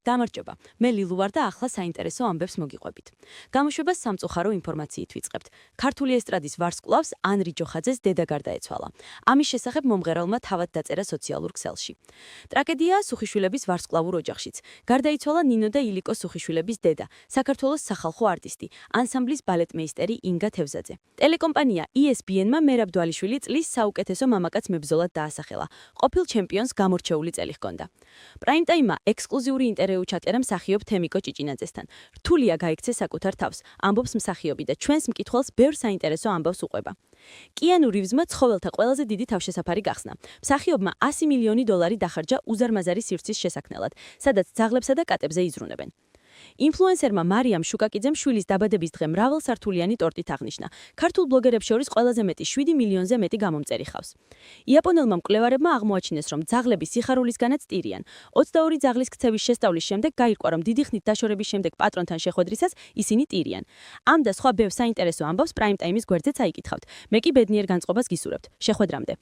გამარჯობა. მე ლილუ ვარ და ახლა საინტერესო ამბებს მოგიყვებით. გამოშვებას სამწუხარო ინფორმაციით ვიწყებთ. ქართული ესტრადის ვარსკვლავს ანრი ჯოხაძეს დედა გარდაეცვალა. ამის შესახებ მომღერალმა თავად დაწერა სოციალურ ქსელში. ტრაგედიაა სუხიშვილების ვარსკვლავურ ოჯახშიც. გარდაიცვალა ნინო და ილიკო სუხიშვილების დედა, საქართველოს სახალხო არტისტი, ანსამბლის ბალეტმეისტერი ინგა თევზაძე. ტელეკომპანია ESPN-მა მერაბ დვალიშვილი წლის საუკეთესო მამაკაც მებრძოლად დაასახელა. ყოფილ ჩემპიონს გამორჩეული წელი ჰქონდა. პრაიმტაიმმა ექსკლუზიური ინტერვიუ ჩატერა მსახიობ თემიკო ჭიჭინაძესთან. რთულია გაიქცე საკუთარ თავს, ამბობს მსახიობი და ჩვენს მკითხველს ბევრ საინტერესო ამბავს უყვება. კიანუ რივზმა ცხოველთა ყველაზე დიდი თავშესაფარი გახსნა. მსახიობმა 100 მილიონი დოლარი დახარჯა უზარმაზარი სივრცის შესაქმნელად, სადაც ძაღლებსა და კატებზე იზრუნებენ. ინფლუენსერმა მარიამ შუკაკიძემ შვილის დაბადების დღე მრავალსართულიანი ტორტით აღნიშნა. ქართულ ბლოგერებს შორის ყველაზე მეტი 7 მილიონზე მეტი გამომწერი ხავს. იაპონელმა მკვლევარებმა აღმოაჩინეს, რომ ძაღლები სიხარულისგანაც ტირიან. 22 ძაღლის ქცევის შესწავლის შემდეგ გაირკვა, რომ დიდი ხნით დაშორების შემდეგ პატრონთან შეხვედრისას ისინი ტირიან. ამ და სხვა ბევრ საინტერესო ამბავს პრაიმ ტაიმის გვერდზეც აიკითხავთ. მე კი ბედნიერ განწყობას გისურვებთ. შეხვედრამდე.